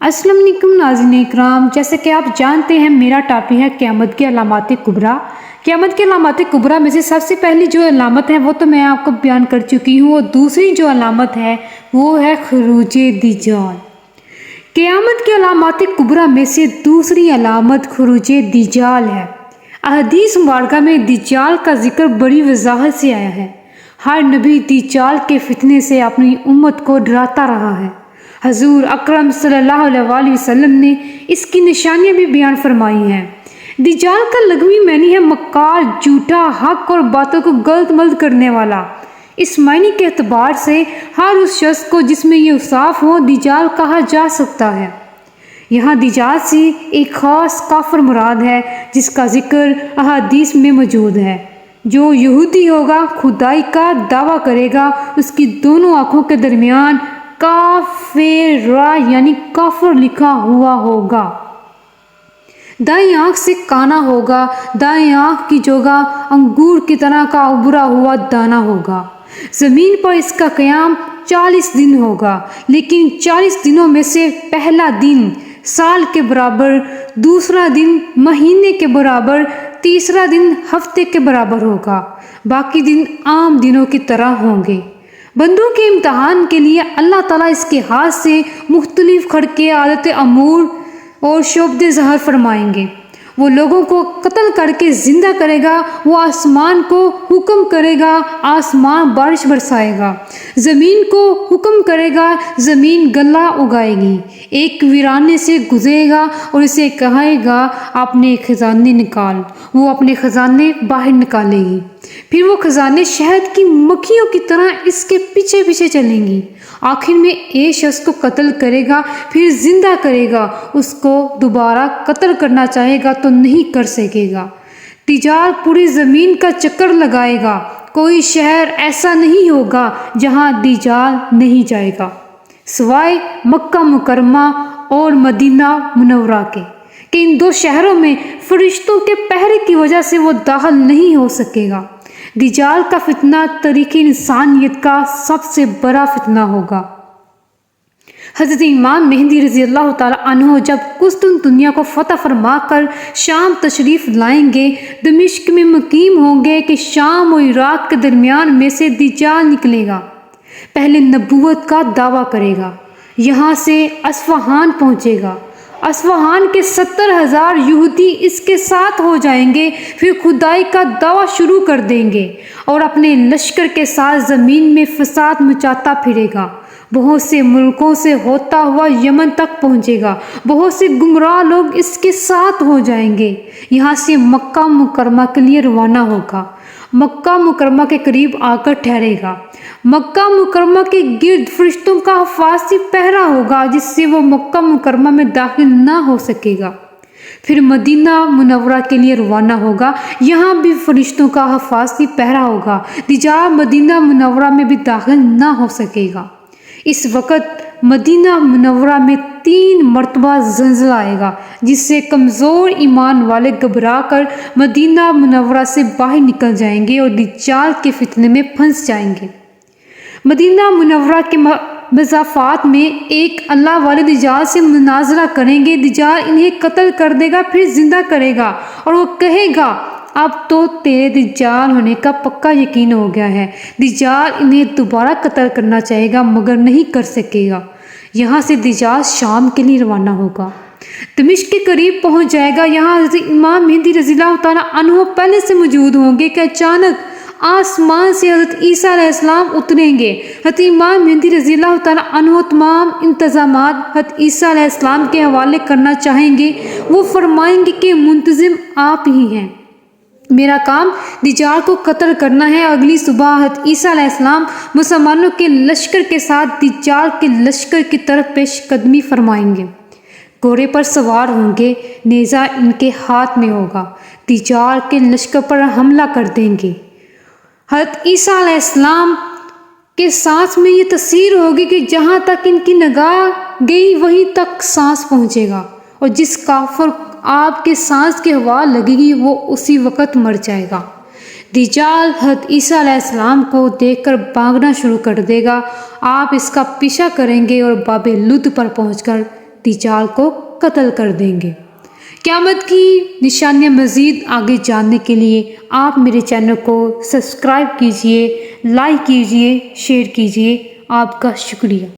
السلام علیکم ناظرین اکرام، جیسے کہ آپ جانتے ہیں میرا ٹاپک ہے قیامت کی علامات کبریٰ۔ قیامت کی علامات کبریٰ میں سے سب سے پہلی جو علامت ہے وہ تو میں آپ کو بیان کر چکی ہوں، اور دوسری جو علامت ہے وہ ہے خروج دجال۔ قیامت کی علامات کبریٰ میں سے دوسری علامت خروج دجال ہے۔ احادیث مبارکہ میں دجال کا ذکر بڑی وضاحت سے آیا ہے۔ ہر نبی دجال کے فتنے سے اپنی امت کو ڈراتا رہا ہے۔ حضور اکرم صلی اللہ علیہ وسلم نے اس کی نشانیاں بھی بیان فرمائی ہیں۔ دجال کا لغوی معنی ہے مکار، جھوٹا، حق اور باتوں کو غلط ملت کرنے والا۔ اس معنی کے اعتبار سے ہر اس شخص کو جس میں یہ اوصاف ہو دجال کہا جا سکتا ہے۔ یہاں دجال سے ایک خاص کافر مراد ہے جس کا ذکر احادیث میں موجود ہے۔ جو یہودی ہوگا، خدائی کا دعویٰ کرے گا، اس کی دونوں آنکھوں کے درمیان کافر یعنی کافر لکھا ہوا ہوگا۔ دائیں آنکھ سے کانا ہوگا، دائیں آنکھ کی جگہ انگور کی طرح کا ابھرا ہوا دانا ہوگا۔ زمین پر اس کا قیام 40 دن ہوگا، لیکن 40 دنوں میں سے پہلا دن سال کے برابر، دوسرا دن مہینے کے برابر، تیسرا دن ہفتے کے برابر ہوگا، باقی دن عام دنوں کی طرح ہوں گے۔ بندوں کے امتحان کے لیے اللہ تعالیٰ اس کے ہاتھ سے مختلف خرقے، عادت امور اور شعبدے ظاہر فرمائیں گے۔ وہ لوگوں کو قتل کر کے زندہ کرے گا، وہ آسمان کو حکم کرے گا، آسمان بارش برسائے گا، زمین کو حکم کرے گا، زمین غلہ اگائے گی، ایک ویرانے سے گزرے گا اور اسے کہے گا اپنے خزانے نکال، وہ اپنے خزانے باہر نکالے گی، پھر وہ خزانے شہد کی مکھیوں کی طرح اس کے پیچھے پیچھے چلیں گی۔ آخر میں ایک شخص کو قتل کرے گا، پھر زندہ کرے گا، اس کو دوبارہ قتل کرنا چاہے گا تو نہیں کر سکے گا۔ دجال پوری زمین کا چکر لگائے گا، کوئی شہر ایسا نہیں ہوگا جہاں دجال نہیں جائے گا سوائے مکہ مکرمہ اور مدینہ منورہ کے، کہ ان دو شہروں میں فرشتوں کے پہرے کی وجہ سے وہ داخل نہیں ہو سکے گا۔ دجال کا فتنہ تاریخ انسانیت کا سب سے بڑا فتنہ ہوگا۔ حضرت امام مہدی رضی اللہ تعالیٰ عنہ جب قسطنطنیہ کو فتح فرما کر شام تشریف لائیں گے، دمشق میں مقیم ہوں گے کہ شام و عراق کے درمیان میں سے دجال نکلے گا۔ پہلے نبوت کا دعویٰ کرے گا، یہاں سے اصفہان پہنچے گا، اصفہان کے 70,000 یہودی اس کے ساتھ ہو جائیں گے، پھر خدائی کا دعویٰ شروع کر دیں گے اور اپنے لشکر کے ساتھ زمین میں فساد مچاتا پھرے گا۔ بہت سے ملکوں سے ہوتا ہوا یمن تک پہنچے گا، بہت سے گمراہ لوگ اس کے ساتھ ہو جائیں گے، یہاں سے مکہ مکرمہ کے لیے روانہ ہوگا، مکہ مکرمہ کے قریب آ کر ٹھہرے گا۔ مکہ مکرمہ کے گرد فرشتوں کا حفاظتی پہرا ہوگا جس سے وہ مکہ مکرمہ میں داخل نہ ہو سکے گا۔ پھر مدینہ منورہ کے لیے روانہ ہوگا، یہاں بھی فرشتوں کا حفاظتی پہرا ہوگا، دجال مدینہ منورہ میں بھی داخل نہ ہو سکے گا۔ اس وقت مدینہ منورہ میں 3 مرتبہ زلزلہ آئے گا جس سے کمزور ایمان والے گھبرا کر مدینہ منورہ سے باہر نکل جائیں گے اور دجال کے فتنے میں پھنس جائیں گے۔ مدینہ منورہ کے مضافات میں ایک اللہ والے دجال سے مناظرہ کریں گے، دجال انہیں قتل کر دے گا، پھر زندہ کرے گا اور وہ کہے گا اب تو تیرے دجال ہونے کا پکا یقین ہو گیا ہے۔ دجال انہیں دوبارہ قتل کرنا چاہے گا مگر نہیں کر سکے گا۔ یہاں سے دجال شام کے لیے روانہ ہوگا، دمشق کے قریب پہنچ جائے گا، یہاں حضرت امام مہدی رضی اللہ تعالیٰ عنہ پہلے سے موجود ہوں گے کہ اچانک آسمان سے حضرت عیسیٰ علیہ السلام اتریں گے۔ حضرت امام مہدی رضی اللہ تعالیٰ عنہ تمام انتظامات حضرت عیسیٰ علیہ السلام کے حوالے کرنا چاہیں گے۔ وہ فرمائیں گے کہ منتظم آپ ہی ہیں، میرا کام دجال کو قتل کرنا ہے۔ اگلی صبح حضرت عیسیٰ علیہ السلام مسلمانوں کے لشکر کے ساتھ دجال کے لشکر کی طرف پیش قدمی فرمائیں گے، گھوڑے پر سوار ہوں گے، نیزہ ان کے ہاتھ میں ہوگا، دجال کے لشکر پر حملہ کر دیں گے۔ حضرت عیسیٰ علیہ السلام کے سانس میں یہ تاثیر ہوگی کہ جہاں تک ان کی نگاہ گئی وہیں تک سانس پہنچے گا، اور جس کافر آپ کے سانس کی ہوا لگے گی وہ اسی وقت مر جائے گا۔ دجال حضرت عیسیٰ علیہ السلام کو دیکھ کر بھاگنا شروع کر دے گا، آپ اس کا پیچھا کریں گے اور باب لد پر پہنچ کر دجال کو قتل کر دیں گے۔ قیامت کی نشانیاں مزید آگے جاننے کے لیے آپ میرے چینل کو سبسکرائب کیجئے، لائک کیجئے، شیئر کیجئے۔ آپ کا شکریہ۔